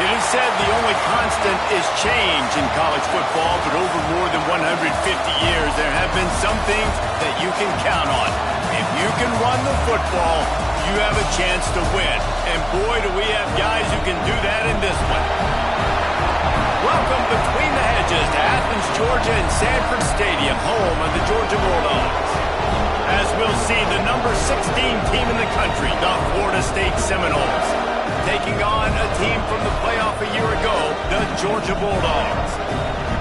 It is said the only constant is change in college football, but over more than 150 years, there have been some things that you can count on. If you can run the football, you have a chance to win. And boy, do we have guys who can do that in this one. Welcome between the hedges to Athens, Georgia and Sanford Stadium, home of the Georgia Bulldogs. As we'll see, the number 16 team in the country, the Florida State Seminoles, taking on a team from the playoff a year ago, the Georgia Bulldogs.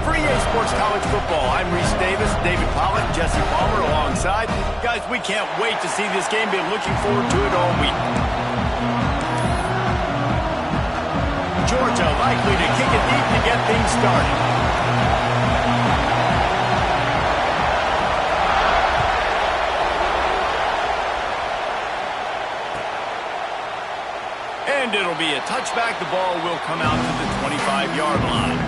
For EA Sports College Football, I'm Reese Davis, David Pollock, Jesse Palmer alongside. Guys, we can't wait to see this game. Been looking forward to it all week. Georgia likely to kick it deep to get things started. And it'll be a touchback. The ball will come out to the 25-yard line.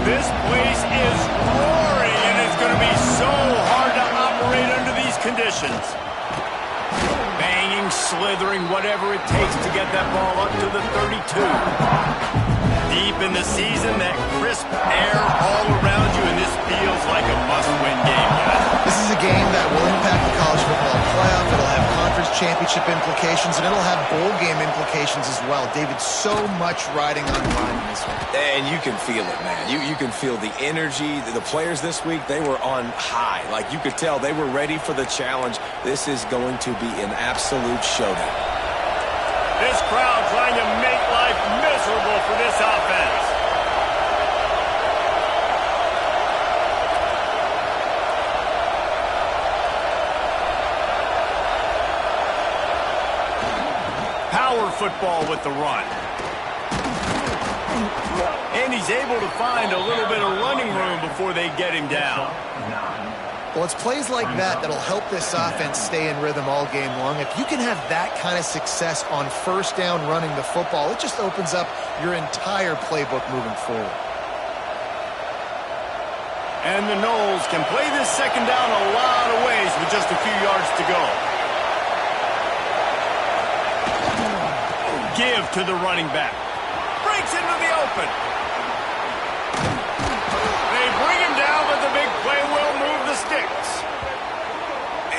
This place is roaring, and it's going to be so hard to operate under these conditions. Banging, slithering, whatever it takes to get that ball up to the 32. Deep in the season, that crisp air all around you, and this feels like a must-win game, guys. This is a game that will impact the college football playoff. It'll have conference championship implications, and it'll have bowl game implications as well. David, so much riding on the line in this one. And you can feel it, man. You can feel the energy. The players this week, they were on high. Like, you could tell they were ready for the challenge. This is going to be an absolute showdown. This crowd trying to make life miserable for this offense. Power football with the run. And he's able to find a little bit of running room before they get him down. Well, it's plays like that that'll help this offense stay in rhythm all game long. If you can have that kind of success on first down running the football, it just opens up your entire playbook moving forward. And the Noles can play this second down a lot of ways with just a few yards to go. Give to the running back. Breaks into the open. They bring him down, but the big play will move the sticks.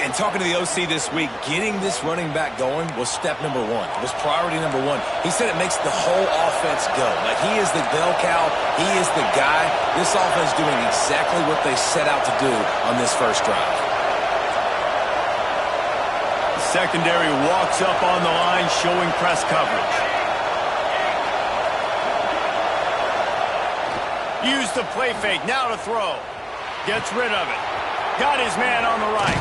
And talking to the OC this week, getting this running back going was step number one. It was priority number one. He said it makes the whole offense go. Like, he is the bell cow. He is the guy. This offense doing exactly what they set out to do on this first drive. Secondary walks up on the line, showing press coverage. Use the play fake, now to throw. Gets rid of it. Got his man on the right.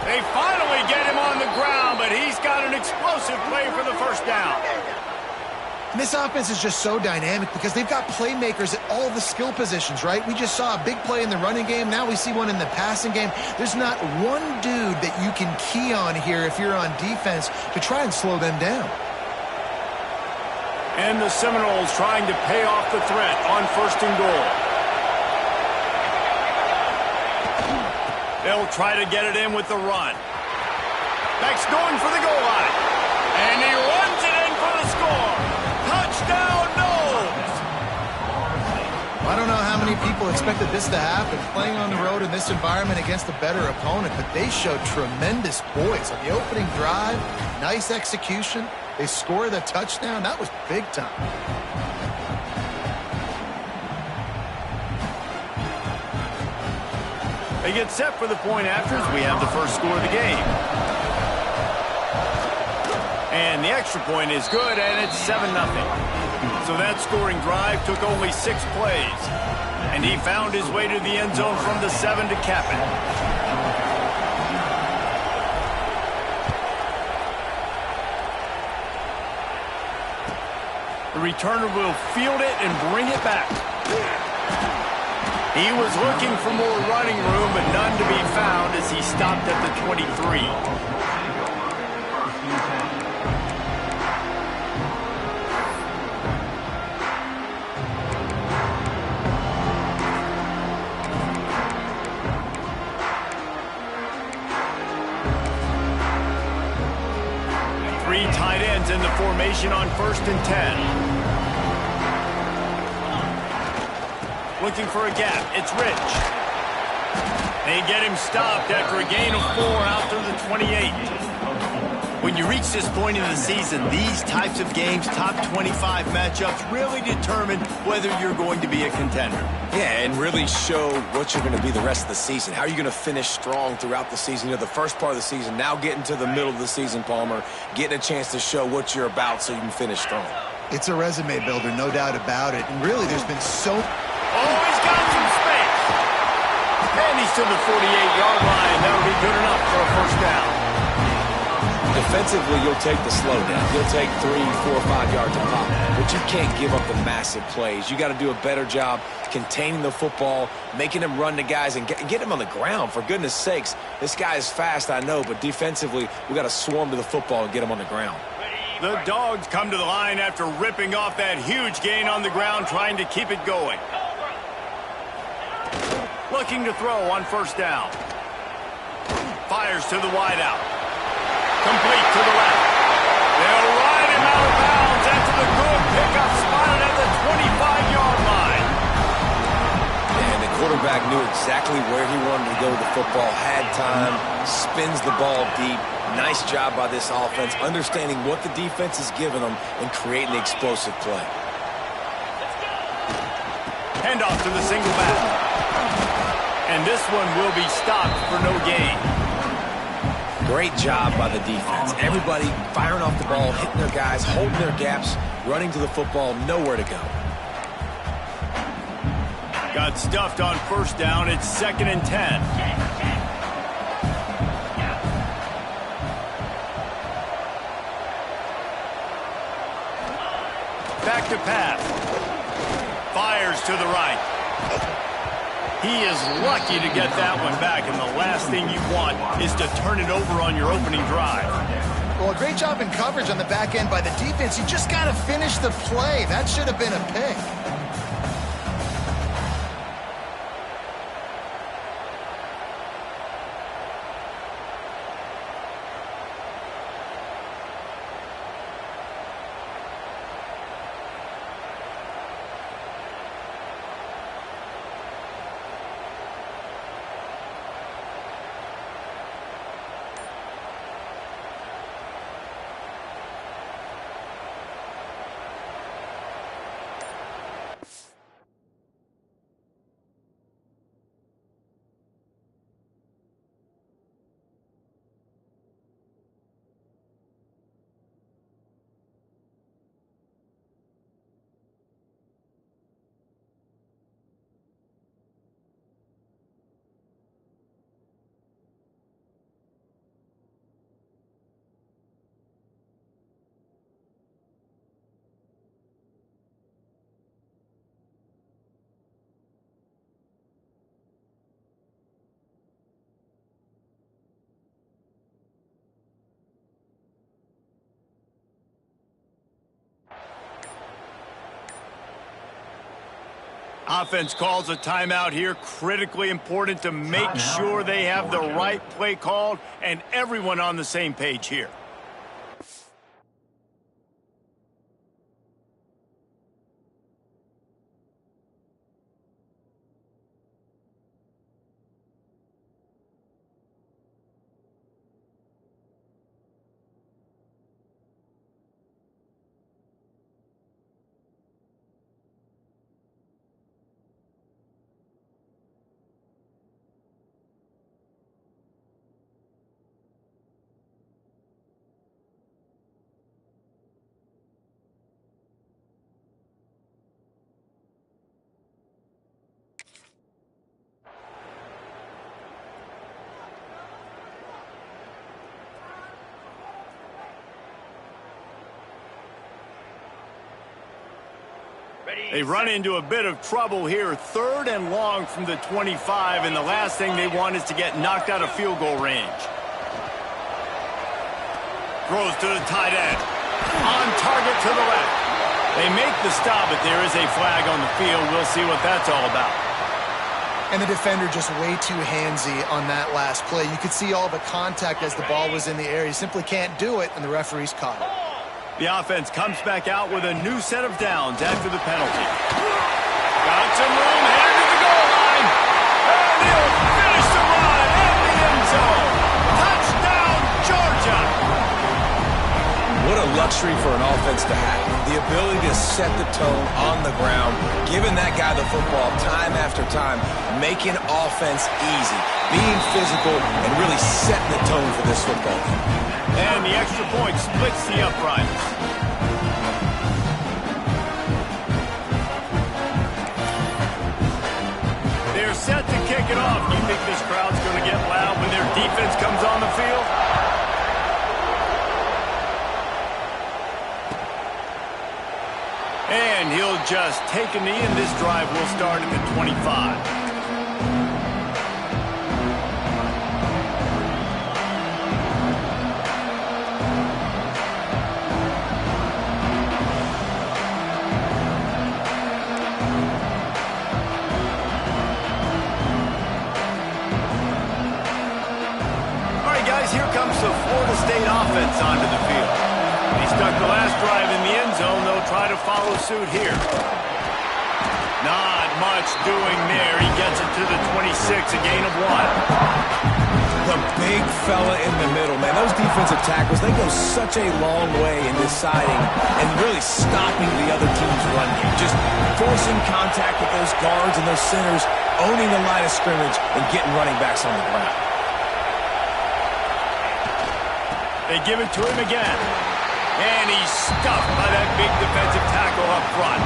They finally get him on the ground, but he's got an explosive play for the first down. And this offense is just so dynamic because they've got playmakers at all the skill positions, right? We just saw a big play in the running game. Now we see one in the passing game. There's not one dude that you can key on here if you're on defense to try and slow them down. And the Seminoles trying to pay off the threat on first and goal. They'll try to get it in with the run. Beck's going for the goal line. And he runs it in for the score. Touchdown, Noles! I don't know how many people expected this to happen, playing on the road in this environment against a better opponent, but they showed tremendous poise on the opening drive. Nice execution. They score the touchdown. That was big time. They get set for the point after as we have the first score of the game. And the extra point is good, and it's 7-0. So that scoring drive took only 6 plays. And he found his way to the end zone from the 7 to cap it. The returner will field it and bring it back. He was looking for more running room, but none to be found as he stopped at the 23. Three tight ends in the formation on 1st and 10. Looking for a gap. It's Rich. They get him stopped after a gain of 4 out to the 28. When you reach this point in the season, these types of games, top 25 matchups, really determine whether you're going to be a contender. Yeah, and really show what you're going to be the rest of the season. How are you going to finish strong throughout the season? You know, the first part of the season, now getting to the middle of the season, Palmer, getting a chance to show what you're about so you can finish strong. It's a resume builder, no doubt about it. And really, there's been so... Oh, he's got some space. And he's to the 48-yard line. That'll be good enough for a first down. Defensively, you'll take the slow down. You'll take 3, 4, 5 yards of pop. But you can't give up the massive plays. You got to do a better job containing the football, making him run to guys, and get him on the ground. For goodness sakes, this guy is fast, I know, but defensively, we got to swarm to the football and get him on the ground. The Dogs come to the line after ripping off that huge gain on the ground, trying to keep it going. Looking to throw on 1st down. Fires to the wideout. Complete to the left. They'll ride him out of bounds after the good pickup, spotted at the 25-yard line. And the quarterback knew exactly where he wanted to go with the football, had time, spins the ball deep. Nice job by this offense, understanding what the defense is giving them and creating the explosive play. Handoff to the single back. And this one will be stopped for no gain. Great job by the defense. Everybody firing off the ball, hitting their guys, holding their gaps, running to the football, nowhere to go. Got stuffed on 1st down. It's 2nd and 10. Back to pass. Fires to the right. He is lucky to get that one back, and the last thing you want is to turn it over on your opening drive. Well, a great job in coverage on the back end by the defense. You just got to finish the play. That should have been a pick. Offense calls a timeout here. Critically important to make sure they have the right play called and everyone on the same page here. They run into a bit of trouble here. 3rd and long from the 25, and the last thing they want is to get knocked out of field goal range. Throws to the tight end. On target to the left. They make the stop, but there is a flag on the field. We'll see what that's all about. And the defender just way too handsy on that last play. You could see all the contact as the ball was in the air. He simply can't do it, and the referee's caught it. The offense comes back out with a new set of downs after the penalty. Got some room, headed to the goal line. And he'll finish the run in the end zone. Touchdown, Georgia. What a luxury for an offense to have. The ability to set the tone on the ground, giving that guy the football time after time, making offense easy, being physical, and really setting the tone for this football team. And the extra point splits the uprights. They're set to kick it off. You think this crowd's going to get loud when their defense comes on the field? And he'll just take a knee, and this drive will start at the 25. Here comes the Florida State offense onto the field. He stuck the last drive in the end zone. They'll try to follow suit here. Not much doing there. He gets it to the 26, a gain of 1. The big fella in the middle, man. Those defensive tackles, they go such a long way in deciding and really stopping the other team's run game. Just forcing contact with those guards and those centers, owning the line of scrimmage, and getting running backs on the ground. They give it to him again. And he's stuffed by that big defensive tackle up front.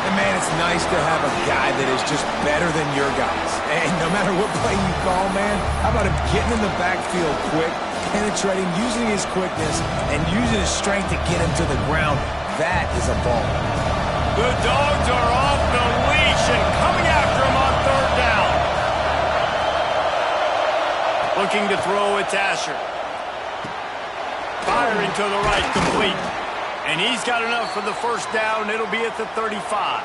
And, man, it's nice to have a guy that is just better than your guys. And no matter what play you call, man, how about him getting in the backfield quick, penetrating, using his quickness, and using his strength to get him to the ground? That is a ball. The Dogs are off the leash and coming after him on 3rd down. Looking to throw, it's Asher. Firing to the right, complete. And he's got enough for the first down. It'll be at the 35.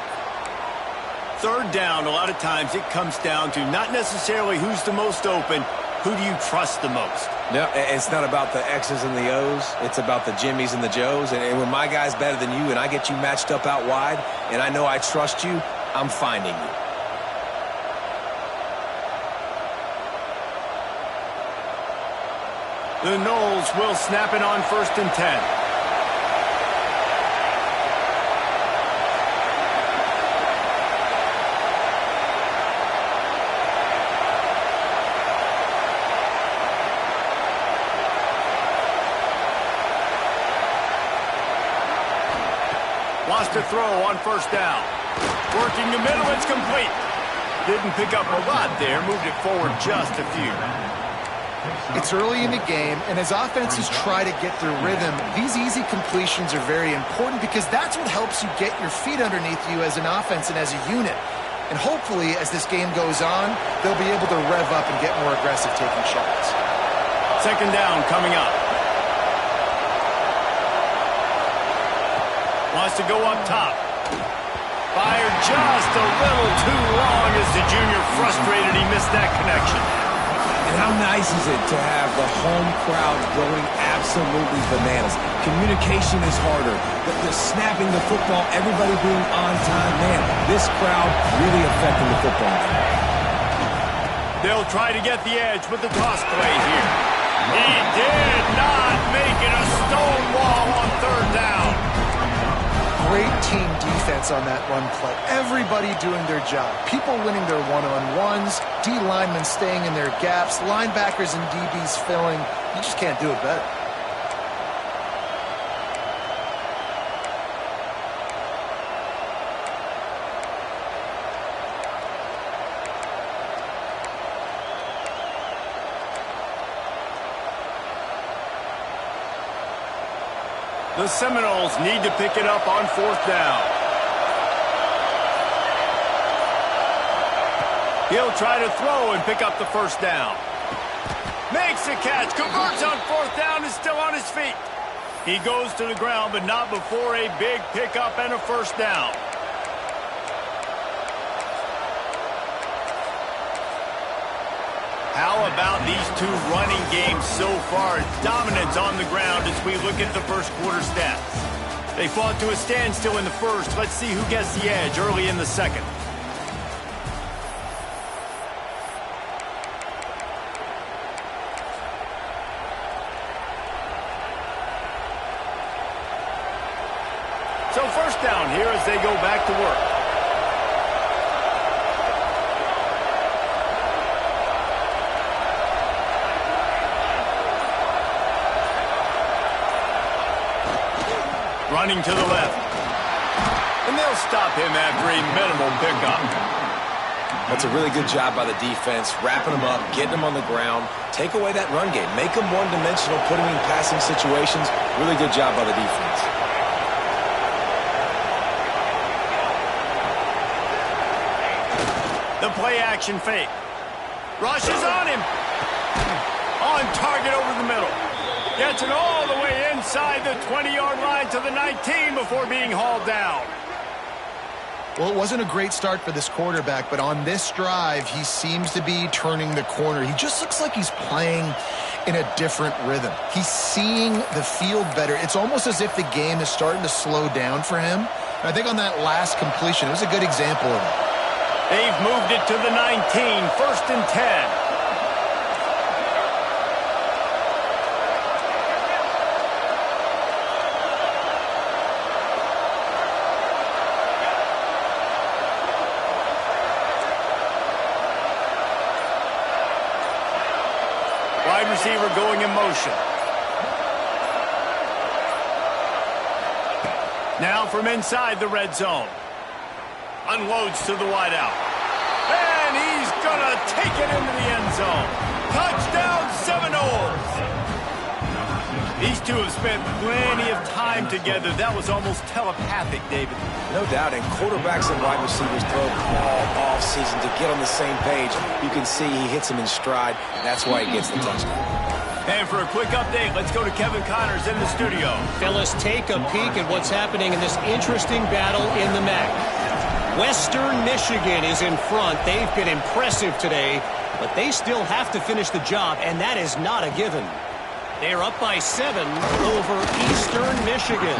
3rd down, a lot of times it comes down to not necessarily who's the most open, who do you trust the most? No, it's not about the X's and the O's. It's about the Jimmies and the Joes. And when my guy's better than you and I get you matched up out wide and I know I trust you, I'm finding you. The Noles will snap it on 1st and 10. Lost a throw on 1st down. Working the middle, it's complete. Didn't pick up a lot there, moved it forward just a few. It's early in the game, and as offenses try to get their rhythm, these easy completions are very important because that's what helps you get your feet underneath you as an offense and as a unit. And hopefully, as this game goes on, they'll be able to rev up and get more aggressive taking shots. 2nd down coming up. Wants to go up top. Fired just a little too long as the junior frustrated. He missed that connection. And how nice is it to have the home crowd going absolutely bananas? Communication is harder. The snapping the football, everybody being on time. Man, this crowd really affecting the football game. They'll try to get the edge with the toss play here. He did not make it a stone wall on 3rd down. Great team defense on that run play. Everybody doing their job. People winning their one-on-ones, D linemen staying in their gaps, linebackers and DBs filling. You just can't do it better. The Seminoles need to pick it up on 4th down. He'll try to throw and pick up the first down. Makes the catch, converts on fourth down, is still on his feet. He goes to the ground, but not before a big pickup and a first down. How about these two running games so far? Dominance on the ground as we look at the first quarter stats. They fought to a standstill in the first. Let's see who gets the edge early in the second. So first down here as they go back to work. Running to the left. And they'll stop him after a minimal pickup. That's a really good job by the defense, wrapping them up, getting them on the ground. Take away that run game. Make them one-dimensional, put them in passing situations. Really good job by the defense. The play-action fake. Rush is on him. On target over the middle. Gets it all the way inside the 20-yard line to the 19 before being hauled down. Well, it wasn't a great start for this quarterback, but on this drive, he seems to be turning the corner. He just looks like he's playing in a different rhythm. He's seeing the field better. It's almost as if the game is starting to slow down for him. And I think on that last completion, it was a good example of it. They've moved it to the 19, first and 10. Wide receiver going in motion. Now from inside the red zone. Unloads to the wideout. And he's going to take it into the end zone. Touchdown Seminoles. These two have spent plenty of time together. That was almost telepathic, David. No doubt, and quarterbacks and wide receivers throw all offseason to get on the same page. You can see he hits them in stride. That's why he gets the touchdown. And for a quick update, let's go to Kevin Connors in the studio. Fellas, take a peek at what's happening in this interesting battle in the MAC. Western Michigan is in front. They've been impressive today, but they still have to finish the job, and that is not a given. They're up by 7 over Eastern Michigan.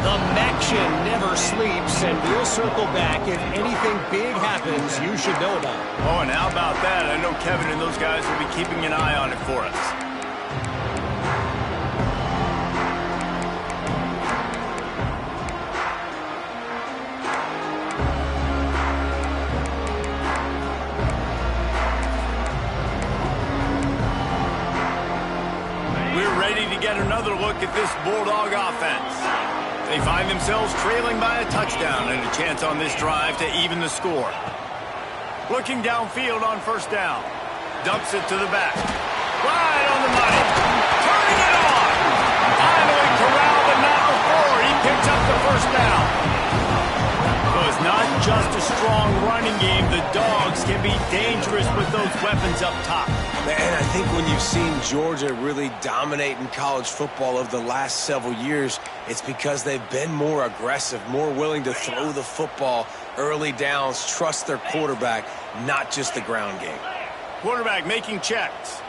The MACtion never sleeps, and we'll circle back. If anything big happens, you should know about it. Oh, and how about that? I know Kevin and those guys will be keeping an eye on it for us. We're ready to get another look at this Bulldog offense. They find themselves trailing by a touchdown and a chance on this drive to even the score. Looking downfield on first down. Dumps it to the back. Right on the money. Turning it on. Finally corralled, but not before. He picks up the first down. So it's not just a strong running game. The Dogs can be dangerous with those weapons up top. And I think when you've seen Georgia really dominate in college football over the last several years, it's because they've been more aggressive, more willing to throw the football early downs, trust their quarterback, not just the ground game. Quarterback making checks.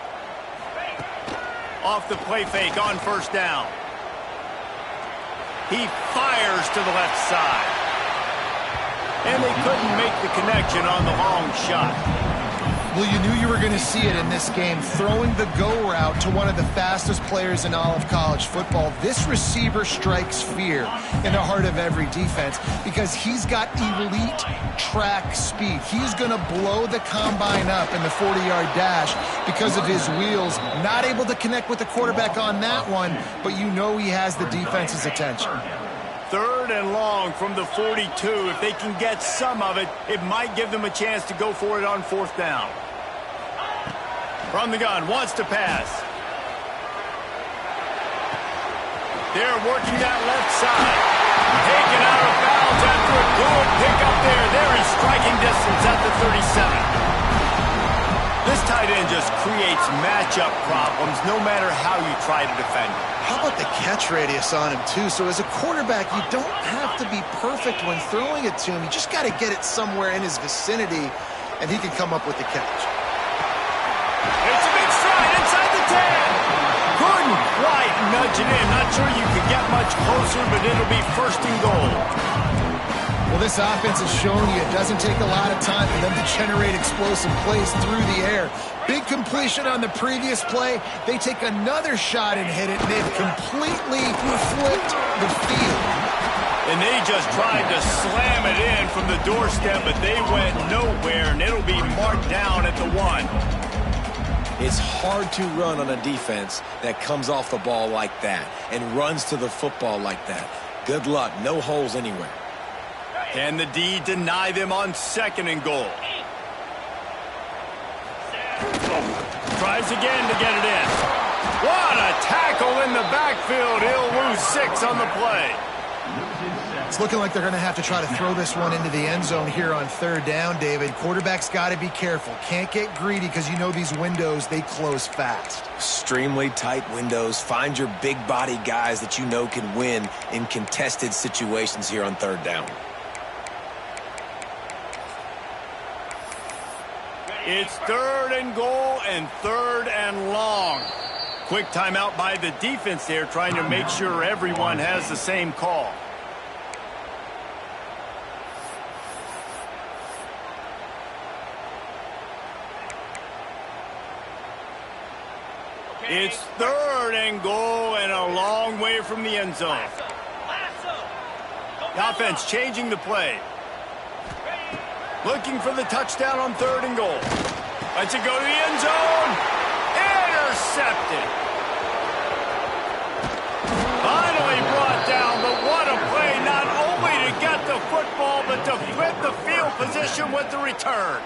Off the play fake on first down. He fires to the left side. And they couldn't make the connection on the long shot. Well, you knew you were going to see it in this game, throwing the go route to one of the fastest players in all of college football. This receiver strikes fear in the heart of every defense because he's got elite track speed. He's going to blow the combine up in the 40-yard dash because of his wheels. Not able to connect with the quarterback on that one, but you know he has the defense's attention. Third and long from the 42. If they can get some of it, it might give them a chance to go for it on fourth down. From the gun, wants to pass. They're working that left side. Taken out of bounds after a good pickup there. They're in striking distance at the 37. This tight end just creates matchup problems no matter how you try to defend him. How about the catch radius on him, too? So as a quarterback, you don't have to be perfect when throwing it to him. You just got to get it somewhere in his vicinity, and he can come up with the catch. It's a big stride inside the 10. Couldn't quite nudge it in. Not sure you could get much closer, but it'll be first and goal. Well, this offense has shown you it doesn't take a lot of time for them to generate explosive plays through the air. Big completion on the previous play. They take another shot and hit it, and they've completely flipped the field. And they just tried to slam it in from the doorstep, but they went nowhere, and it'll be marked down at the 1. It's hard to run on a defense that comes off the ball like that and runs to the football like that. Good luck. No holes anywhere. Can the D deny them on second and goal? Tries again to get it in. What a tackle in the backfield. He'll lose 6 on the play. It's looking like they're going to have to try to throw this one into the end zone here on third down, David. Quarterback's got to be careful. Can't get greedy because you know these windows, they close fast. Extremely tight windows. Find your big body guys that you know can win in contested situations here on third down. It's third and goal and third and long. Quick timeout by the defense there, trying to make sure everyone has the same call. It's third and goal and a long way from the end zone. The offense changing the play. Looking for the touchdown on third and goal. Lets it go to the end zone. Intercepted. Finally brought down, but what a play. Not only to get the football, but to flip the field position with the return.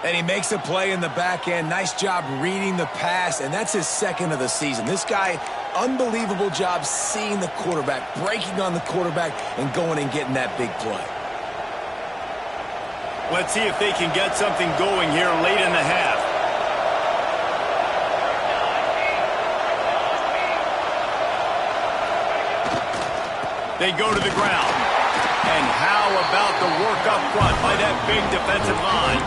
And he makes a play in the back end. Nice job reading the pass, and that's his second of the season. This guy, unbelievable job seeing the quarterback, breaking on the quarterback, and going and getting that big play. Let's see if they can get something going here late in the half. They go to the ground. And how about the work up front by that big defensive line?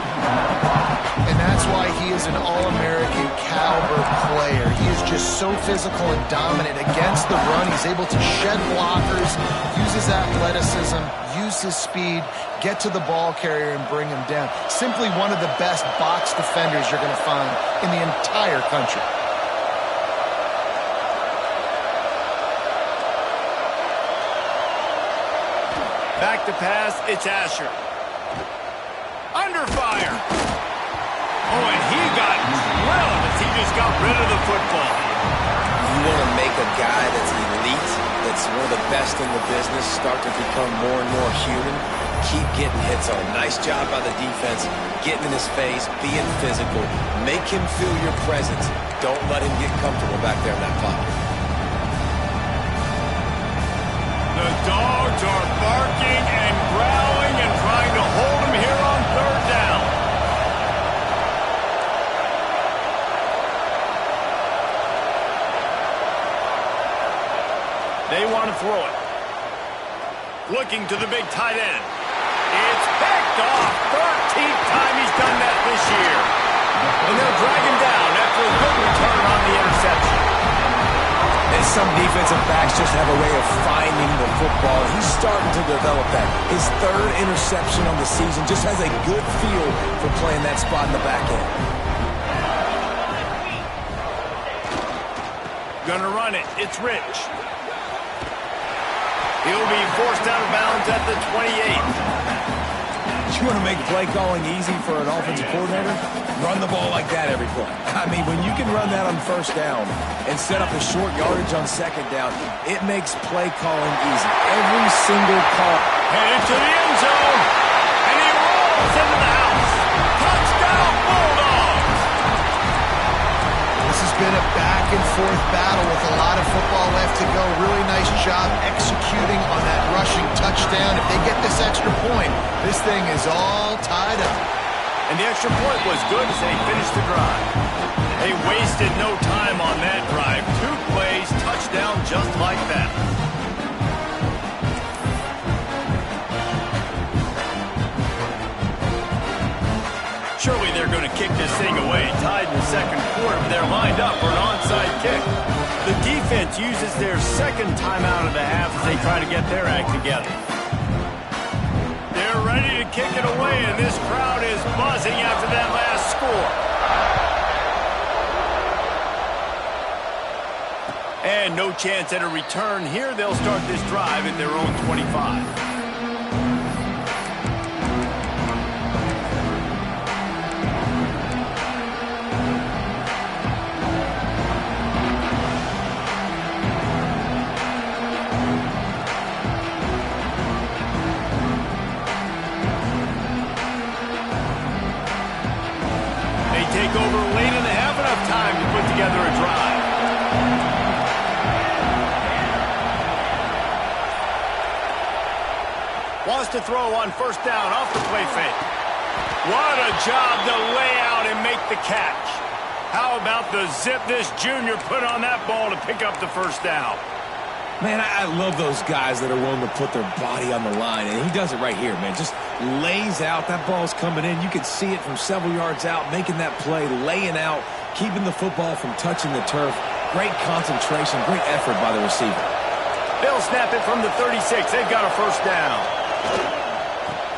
And that's why he is an All-American caliber player. He is just so physical and dominant against the run. He's able to shed blockers, use his athleticism, use his speed, get to the ball carrier and bring him down. Simply one of the best box defenders you're going to find in the entire country. Back to pass, it's Asher. Under fire. Oh, and he got drilled as he just got rid of the football. You want to make a guy that's elite, that's one of the best in the business, start to become more and more human. Keep getting hits on him. Nice job by the defense, getting in his face, being physical. Make him feel your presence. Don't let him get comfortable back there in that pocket. The dogs are barking and growling and trying to hold him here on third down. They want to throw it. Looking to the big tight end. It's picked off. 13th time he's done that this year. And they'll drag him down after a good return on the interception. And some defensive backs just have a way of finding the football. He's starting to develop that. His third interception on the season, just has a good feel for playing that spot in the back end. Gonna run it. It's Rich. He'll be forced out of bounds at the 28. You want to make play calling easy for an offensive coordinator? Run the ball like that every play. I mean, when you can run that on first down and set up a short yardage on second down, it makes play calling easy. Every single call. Headed to the end zone. And he rolls into the house. Touchdown, Bulldogs! This has been a back back-and-forth battle with a lot of football left to go. Really nice job executing on that rushing touchdown. If they get this extra point, this thing is all tied up. And the extra point was good as they finished the drive. They wasted no time on that drive. 2 plays, touchdown just like that. Surely they're going to kick this thing away. Tied in the second quarter, but they're lined up for an onside kick. The defense uses their second timeout of the half as they try to get their act together. They're ready to kick it away, and this crowd is buzzing after that last score. And no chance at a return here. They'll start this drive at their own 25. Take over late in the half, enough time to put together a drive. Wants to throw on first down off the play fake. What a job to lay out and make the catch. How about the zip this junior put on that ball to pick up the first down? Man, I love those guys that are willing to put their body on the line, and he does it right here, man. Just lays out. That ball's coming in. You can see it from several yards out, making that play, laying out, keeping the football from touching the turf. Great concentration, great effort by the receiver. They'll snap it from the 36. They've got a first down.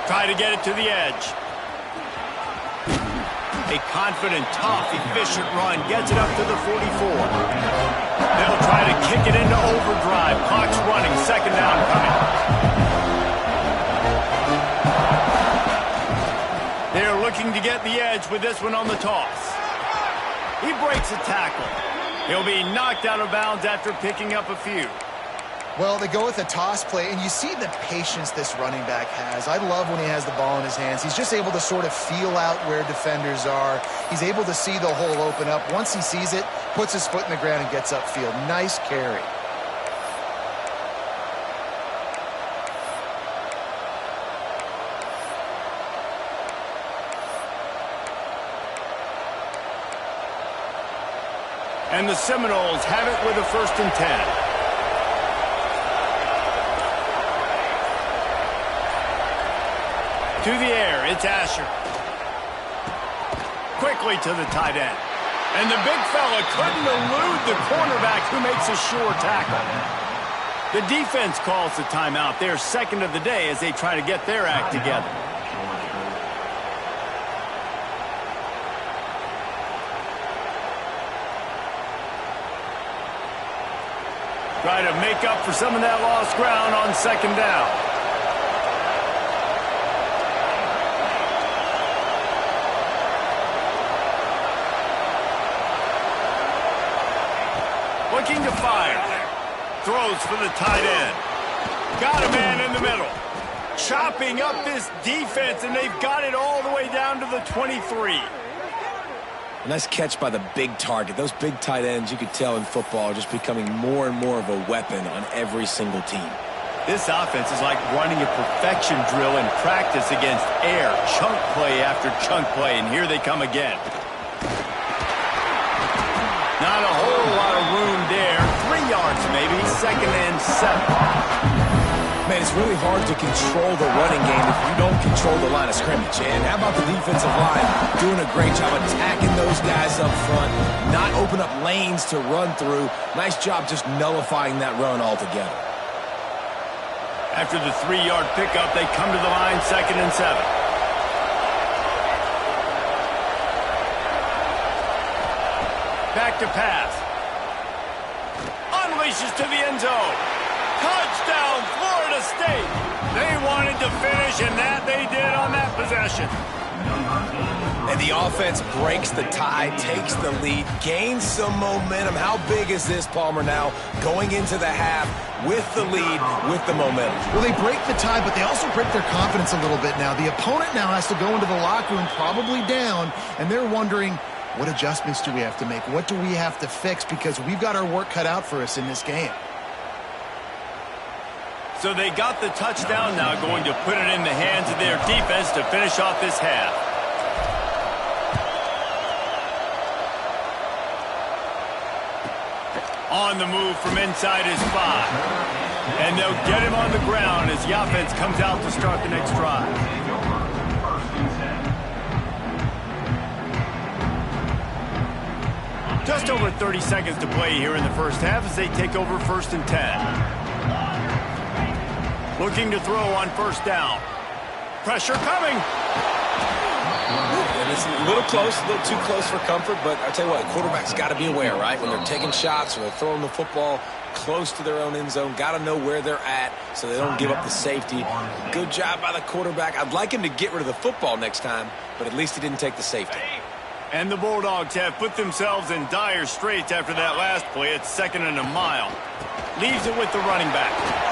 Try to get it to the edge. A confident, tough, efficient run gets it up to the 44. They'll try to kick it into overdrive. Clock's running. Second down coming. They're looking to get the edge with this one on the toss. He breaks a tackle. He'll be knocked out of bounds after picking up a few. Well, they go with a toss play, and you see the patience this running back has. I love when he has the ball in his hands. He's just able to sort of feel out where defenders are. He's able to see the hole open up. Once he sees it, puts his foot in the ground and gets upfield. Nice carry. And the Seminoles have it with a 1st and 10. To the air, it's Asher. Quickly to the tight end. And the big fella couldn't elude the cornerback who makes a sure tackle. The defense calls the timeout, their second of the day, as they try to get their act together. Try to make up for some of that lost ground on second down. Looking to fire. Throws for the tight end. Got a man in the middle. Chopping up this defense, and they've got it all the way down to the 23. Nice catch by the big target. Those big tight ends, you could tell in football, are just becoming more and more of a weapon on every single team. This offense is like running a perfection drill in practice against air. Chunk play after chunk play, and here they come again. Not a whole lot of room there. 3 yards maybe. 2nd and 7. Man, it's really hard to control the running game if you don't control the line of scrimmage. And how about the defensive line doing a great job attacking those guys up front, not open up lanes to run through. Nice job just nullifying that run altogether. After the 3-yard pickup, they come to the line, 2nd and 7. Back to pass. Unleashes to the end zone. Touchdown, Florida State. They wanted to finish, and that they did on that possession. And the offense breaks the tie, takes the lead, gains some momentum. How big is this, Palmer, now going into the half with the lead, with the momentum? Well, they break the tie, but they also break their confidence a little bit now. The opponent now has to go into the locker room probably down, and they're wondering, What adjustments do we have to make? What do we have to fix? Because we've got our work cut out for us in this game. So they got the touchdown, now going to put it in the hands of their defense to finish off this half. On the move from inside his 5. And they'll get him on the ground as the offense comes out to start the next drive. Just over 30 seconds to play here in the first half as they take over 1st and 10. Looking to throw on 1st down. Pressure coming. And it's a little close, a little too close for comfort, but I tell you what, quarterback's got to be aware, right? When they're taking shots or they're throwing the football close to their own end zone, got to know where they're at so they don't give up the safety. Good job by the quarterback. I'd like him to get rid of the football next time, but at least he didn't take the safety. And the Bulldogs have put themselves in dire straits after that last play. It's 2nd and a mile. Leaves it with the running back.